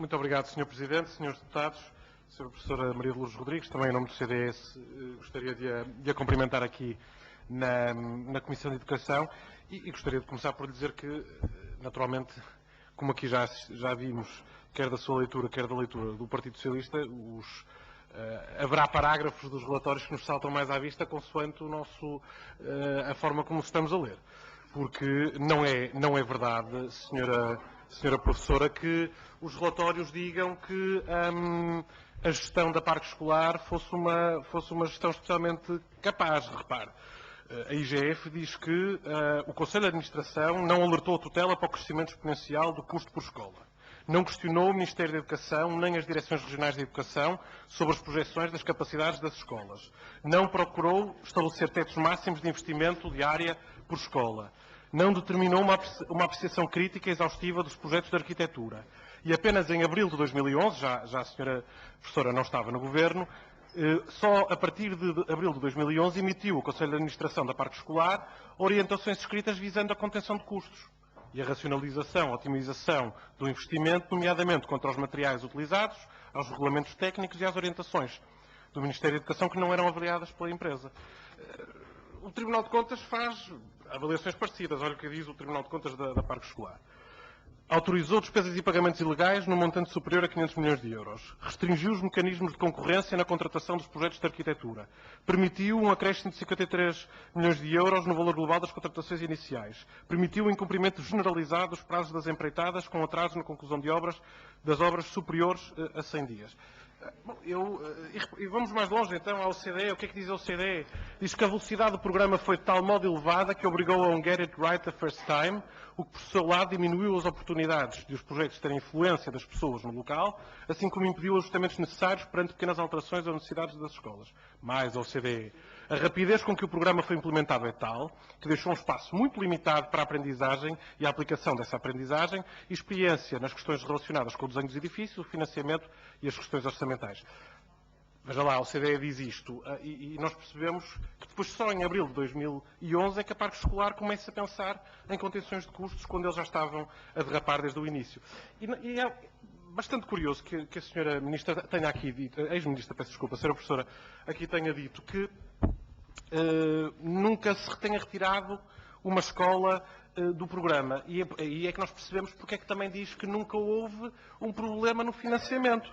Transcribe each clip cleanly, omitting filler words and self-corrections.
Muito obrigado, Sr. Presidente, Srs. Deputados, Sra. Professora Maria de Lourdes Rodrigues, também em nome do CDS gostaria de a cumprimentar aqui na Comissão de Educação e gostaria de começar por lhe dizer que, naturalmente, como aqui já vimos, quer da sua leitura, quer da leitura do Partido Socialista, haverá parágrafos dos relatórios que nos saltam mais à vista consoante a forma como estamos a ler. Porque não é verdade, senhora professora, que os relatórios digam que a gestão da parque escolar fosse uma gestão especialmente capaz. Repare, a IGF diz que o Conselho de Administração não alertou a tutela para o crescimento exponencial do custo por escola. Não questionou o Ministério da Educação nem as Direções Regionais de Educação sobre as projeções das capacidades das escolas. Não procurou estabelecer tetos máximos de investimento de área por escola. Não determinou uma apreciação crítica e exaustiva dos projetos de arquitetura. E apenas em abril de 2011, já a senhora professora não estava no Governo, só a partir de abril de 2011 emitiu o Conselho de Administração da Parque Escolar orientações escritas visando a contenção de custos e a racionalização, a otimização do investimento, nomeadamente contra os materiais utilizados, aos regulamentos técnicos e às orientações do Ministério da Educação que não eram avaliadas pela empresa. O Tribunal de Contas faz avaliações parecidas. Olha o que diz o Tribunal de Contas da Parque Escolar. Autorizou despesas e pagamentos ilegais num montante superior a 500 milhões de euros. Restringiu os mecanismos de concorrência na contratação dos projetos de arquitetura. Permitiu um acréscimo de 53 milhões de euros no valor global das contratações iniciais. Permitiu o incumprimento generalizado dos prazos das empreitadas com atraso na conclusão das obras superiores a 100 dias. Bom, e vamos mais longe então à OCDE. O que é que diz a OCDE? Diz que a velocidade do programa foi de tal modo elevada que obrigou a get it right the first time, o que por seu lado diminuiu as oportunidades de os projetos terem influência das pessoas no local, assim como impediu ajustamentos necessários perante pequenas alterações ou necessidades das escolas. Mais a OCDE. A rapidez com que o programa foi implementado é tal que deixou um espaço muito limitado para a aprendizagem e a aplicação dessa aprendizagem e experiência nas questões relacionadas com o desenho dos edifícios, o financiamento e as questões orçamentais. Veja lá, a OCDE diz isto e nós percebemos que depois só em abril de 2011 é que a Parque Escolar começa a pensar em contenções de custos quando eles já estavam a derrapar desde o início. E é bastante curioso que a senhora Ministra tenha aqui dito, a ex-Ministra, peço desculpa, a senhora Professora, aqui tenha dito que nunca se tenha retirado uma escola do programa. E é que nós percebemos porque é que também diz que nunca houve um problema no financiamento.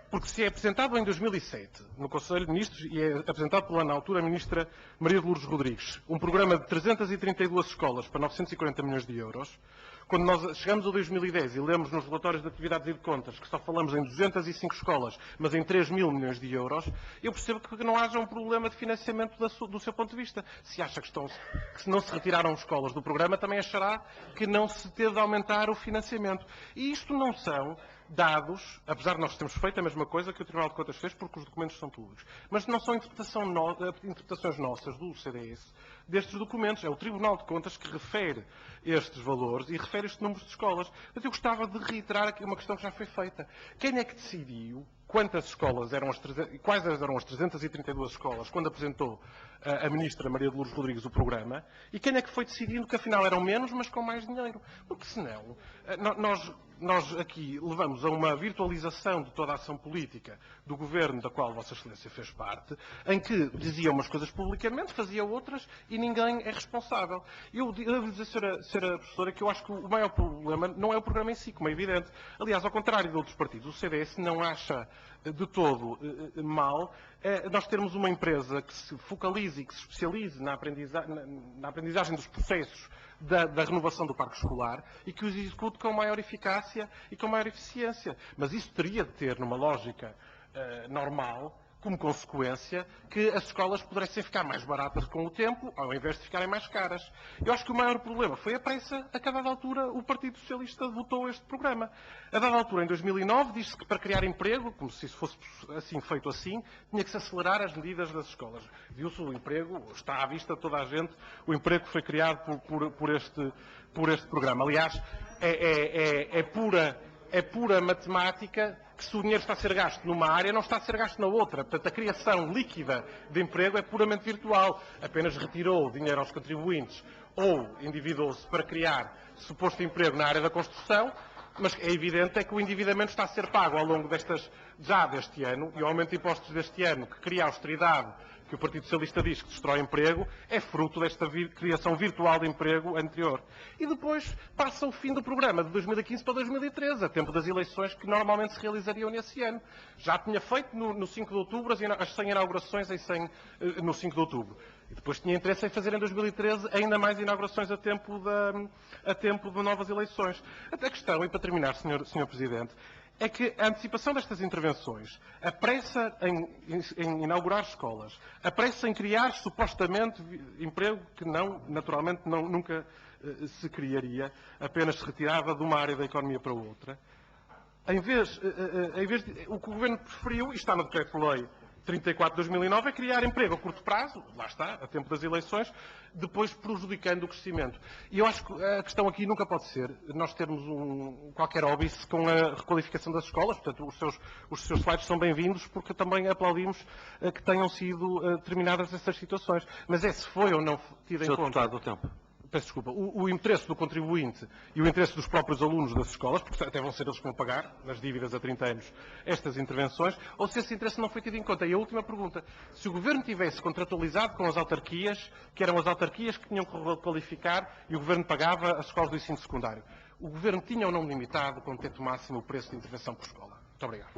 Porque se é apresentado em 2007, no Conselho de Ministros, e é apresentado pela, na altura, Ministra Maria de Lourdes Rodrigues, um programa de 332 escolas para 940 milhões de euros, quando nós chegamos a 2010 e lemos nos relatórios de atividades e de contas que só falamos em 205 escolas, mas em 3 mil milhões de euros, eu percebo que não haja um problema de financiamento do seu ponto de vista. Se acha que se não se retiraram escolas do programa, também achará que não se teve de aumentar o financiamento. E isto não são dados, apesar de nós termos feito a mesma coisa que o Tribunal de Contas fez, porque os documentos são públicos, mas não são interpretações nossas do CDS destes documentos. É o Tribunal de Contas que refere estes valores e refere estes números de escolas. Mas eu gostava de reiterar aqui uma questão que já foi feita. Quem é que decidiu quantas escolas eram quais eram as 332 escolas quando apresentou a Ministra Maria de Lourdes Rodrigues o programa, e quem é que foi decidindo que afinal eram menos, mas com mais dinheiro? Porque senão, nós aqui levamos a uma virtualização de toda a ação política do Governo da qual Vossa Excelência fez parte, em que dizia umas coisas publicamente, fazia outras e ninguém é responsável. Eu devo dizer, Sra. Professora, que eu acho que o maior problema não é o programa em si, como é evidente. Aliás, ao contrário de outros partidos, o CDS não acha de todo mal nós termos uma empresa que se focalize e que se especialize na aprendizagem dos processos da renovação do parque escolar e que os execute com maior eficácia e com maior eficiência. Mas isso teria de ter, numa lógica normal, como consequência, que as escolas pudessem ficar mais baratas com o tempo, ao invés de ficarem mais caras. Eu acho que o maior problema foi a pressa a que, a dada altura, o Partido Socialista votou este programa. A dada altura, em 2009, disse que para criar emprego, como se isso fosse assim feito assim, tinha que se acelerar as medidas das escolas. Viu-se o emprego, está à vista de toda a gente, o emprego que foi criado por este programa. Aliás, é pura matemática que se o dinheiro está a ser gasto numa área, não está a ser gasto na outra. Portanto, a criação líquida de emprego é puramente virtual. Apenas retirou o dinheiro aos contribuintes ou endividou-se para criar suposto emprego na área da construção Mas é evidente que o endividamento está a ser pago ao longo deste ano, e o aumento de impostos deste ano, que cria austeridade, que o Partido Socialista diz que destrói emprego, é fruto desta criação virtual de emprego anterior. E depois passa o fim do programa de 2015 para 2013, a tempo das eleições que normalmente se realizariam nesse ano. Já tinha feito no 5 de outubro as 100 inaugurações no 5 de outubro. E depois tinha interesse em fazer em 2013 ainda mais inaugurações a tempo de novas eleições. A questão, e para terminar, Sr. Presidente, é que a antecipação destas intervenções, a pressa em inaugurar escolas, a pressa em criar supostamente emprego que naturalmente nunca se criaria, apenas se retirava de uma área da economia para outra, o que o Governo preferiu, e está no Decreto-Lei 34 de 2009, é criar emprego a curto prazo, lá está, a tempo das eleições, depois prejudicando o crescimento. E eu acho que a questão aqui nunca pode ser nós termos qualquer óbice com a requalificação das escolas. Portanto, os seus slides são bem-vindos, porque também aplaudimos que tenham sido terminadas essas situações. Mas se foi ou não tido em conta... Deputado, o tempo. Peço desculpa, o interesse do contribuinte e o interesse dos próprios alunos das escolas, porque até vão ser eles que vão pagar, nas dívidas a 30 anos, estas intervenções, ou se esse interesse não foi tido em conta. E a última pergunta, se o Governo tivesse contratualizado com as autarquias, que eram as autarquias que tinham que qualificar e o Governo pagava as escolas do ensino secundário, o Governo tinha ou não limitado com teto máximo o preço de intervenção por escola? Muito obrigado.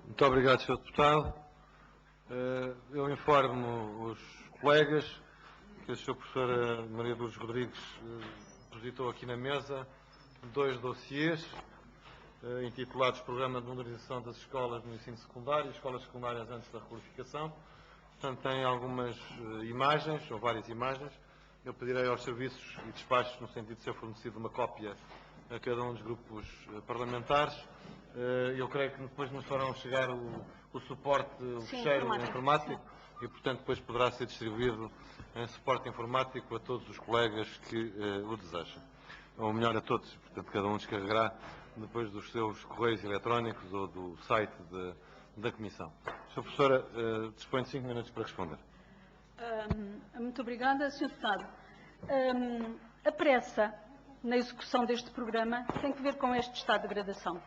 Muito obrigado, Sr. Deputado. Eu informo os colegas que a Sra. Professora Maria de Lourdes Rodrigues depositou aqui na mesa 2 dossiês intitulados Programa de Modernização das Escolas no Ensino Secundário e Escolas Secundárias antes da Requalificação. Portanto, tem algumas imagens, ou várias imagens. Eu pedirei aos serviços e despachos, no sentido de ser fornecido uma cópia a cada um dos grupos parlamentares. Eu creio que depois nos farão chegar o suporte, o ficheiro informático, e, portanto, depois poderá ser distribuído em suporte informático a todos os colegas que o desejam. Ou melhor, a todos. Portanto, cada um descarregará depois dos seus correios eletrónicos ou do site da Comissão. Sra. Professora, dispõe de 5 minutos para responder. Muito obrigada, Sr. Deputado. A pressa na execução deste programa tem que ver com este estado de degradação.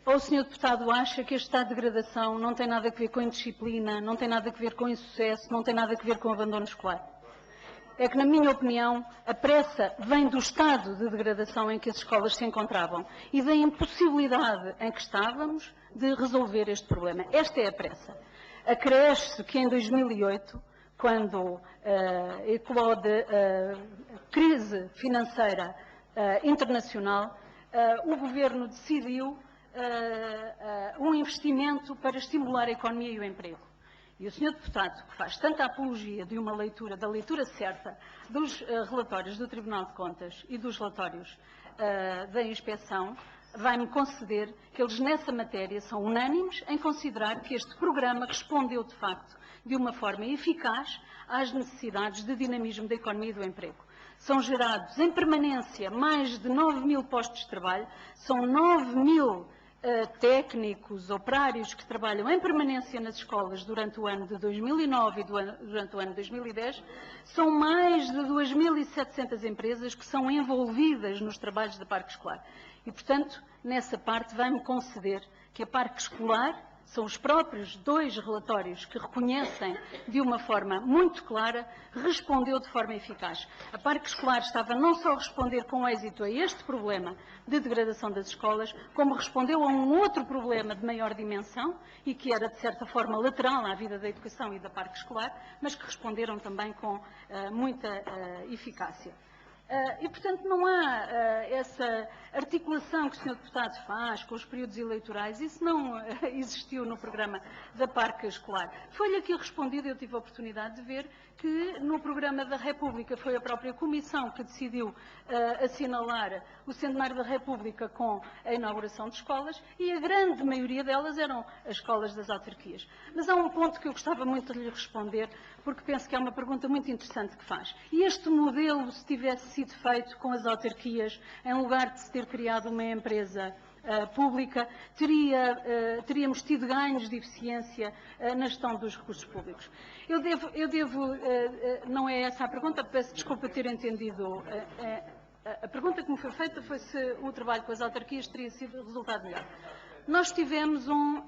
Ou o Sr. Deputado acha que este estado de degradação não tem nada a ver com indisciplina, não tem nada a ver com insucesso, não tem nada a ver com abandono escolar? É que, na minha opinião, a pressa vem do estado de degradação em que as escolas se encontravam e da impossibilidade em que estávamos de resolver este problema. Esta é a pressa. Acresce que em 2008, quando eclode a crise financeira internacional, o Governo decidiu um investimento para estimular a economia e o emprego. E o Sr. Deputado, que faz tanta apologia de uma leitura, da leitura certa dos relatórios do Tribunal de Contas e dos relatórios da Inspeção, vai-me conceder que eles nessa matéria são unânimes em considerar que este programa respondeu de facto de uma forma eficaz às necessidades de dinamismo da economia e do emprego. São gerados em permanência mais de 9.000 postos de trabalho, são 9.000 técnicos, operários que trabalham em permanência nas escolas durante o ano de 2009 e durante o ano de 2010, são mais de 2.700 empresas que são envolvidas nos trabalhos da parque escolar. E, portanto, nessa parte vai-me conceder que a parque escolar são os próprios 2 relatórios que reconhecem de uma forma muito clara, respondeu de forma eficaz. A parque escolar estava não só a responder com êxito a este problema de degradação das escolas, como respondeu a um outro problema de maior dimensão e que era, de certa forma, lateral à vida da educação e da parque escolar, mas que responderam também com muita eficácia. E, portanto, não há essa articulação que o Sr. Deputado faz com os períodos eleitorais. Isso não existiu no programa da Parque Escolar. Foi-lhe aqui respondido, eu tive a oportunidade de ver, que no programa da República foi a própria Comissão que decidiu assinalar o centenário da República com a inauguração de escolas e a grande maioria delas eram as escolas das autarquias. Mas há um ponto que eu gostava muito de lhe responder, porque penso que é uma pergunta muito interessante que faz. E este modelo, se tivesse sido feito com as autarquias, em lugar de se ter criado uma empresa pública, teríamos tido ganhos de eficiência na gestão dos recursos públicos. Não é essa a pergunta, peço desculpa ter entendido A pergunta que me foi feita foi se o trabalho com as autarquias teria sido resultado melhor. Nós tivemos uma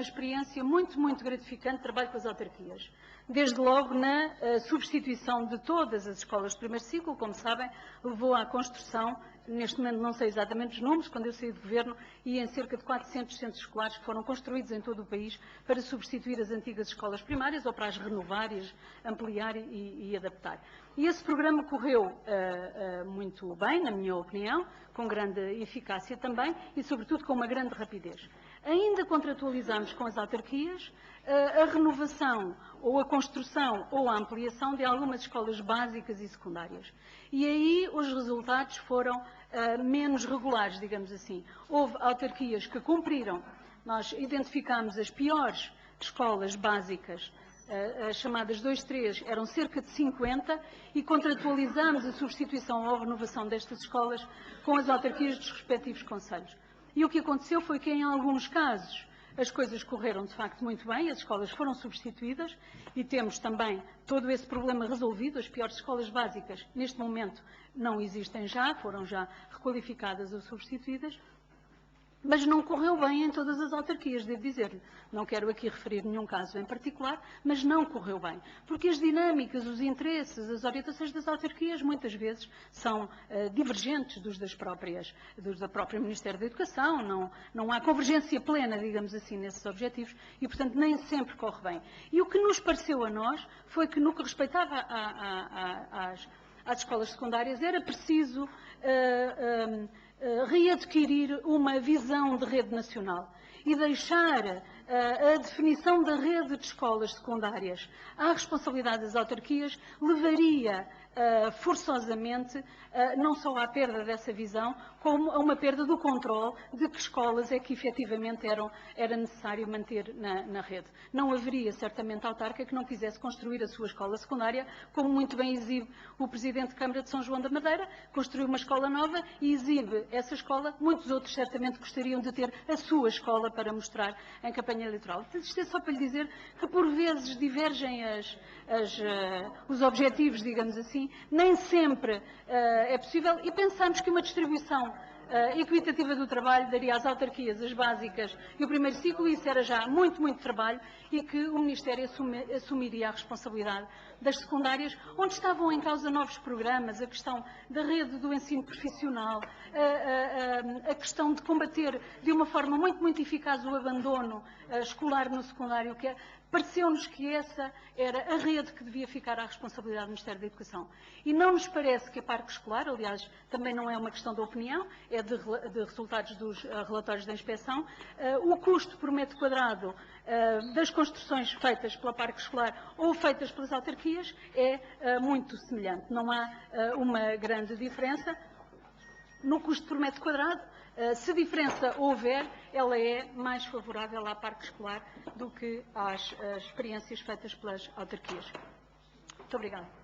experiência muito, muito gratificante de trabalho com as autarquias. Desde logo na substituição de todas as escolas de primeiro ciclo, como sabem, levou à construção, neste momento não sei exatamente os números, quando eu saí do Governo, ia em cerca de 400 centros escolares que foram construídos em todo o país para substituir as antigas escolas primárias ou para as renovar, e as ampliar e adaptar. E esse programa correu muito bem, na minha opinião, com grande eficácia também e, sobretudo, com uma grande rapidez. Ainda contratualizamos com as autarquias a renovação ou a construção ou a ampliação de algumas escolas básicas e secundárias. E aí os resultados foram menos regulares, digamos assim. Houve autarquias que cumpriram. Nós identificámos as piores escolas básicas, as chamadas 2-3, eram cerca de 50, e contratualizamos a substituição ou a renovação destas escolas com as autarquias dos respectivos concelhos. E o que aconteceu foi que, em alguns casos, as coisas correram de facto muito bem, as escolas foram substituídas e temos também todo esse problema resolvido. As piores escolas básicas, neste momento, não existem já, foram já requalificadas ou substituídas. Mas não correu bem em todas as autarquias, devo dizer-lhe. Não quero aqui referir nenhum caso em particular, mas não correu bem. Porque as dinâmicas, os interesses, as orientações das autarquias, muitas vezes, são divergentes dos da própria Ministério da Educação. Não há convergência plena, digamos assim, nesses objetivos e, portanto, nem sempre corre bem. E o que nos pareceu a nós foi que, no que respeitava às escolas secundárias, era preciso readquirir uma visão de rede nacional e deixar a definição da rede de escolas secundárias à responsabilidade das autarquias levaria forçosamente não só à perda dessa visão, como a uma perda do controle de que escolas é que efetivamente era necessário manter na rede. Não haveria certamente autarca que não quisesse construir a sua escola secundária, como muito bem exibe o Presidente de Câmara de São João da Madeira, construiu uma escola nova e exibe essa escola. Muitos outros certamente gostariam de ter a sua escola para mostrar em campanha eleitoral. Isto é só para lhe dizer que por vezes divergem os objetivos, digamos assim, nem sempre é possível, e pensamos que uma distribuição equitativa do trabalho daria às autarquias as básicas e o primeiro ciclo, e isso era já muito, muito trabalho, e que o Ministério assumiria a responsabilidade das secundárias, onde estavam em causa novos programas, a questão da rede do ensino profissional, a questão de combater de uma forma muito, muito eficaz o abandono escolar no secundário, que pareceu-nos que essa era a rede que devia ficar à responsabilidade do Ministério da Educação. E não nos parece que a parque escolar, aliás, também não é uma questão de opinião, é de resultados dos relatórios da inspeção, o custo por metro quadrado das construções feitas pela parque escolar ou feitas pelas autarquias é muito semelhante. Não há uma grande diferença no custo por metro quadrado. Se diferença houver, ela é mais favorável à parque escolar do que às experiências feitas pelas autarquias. Muito obrigada.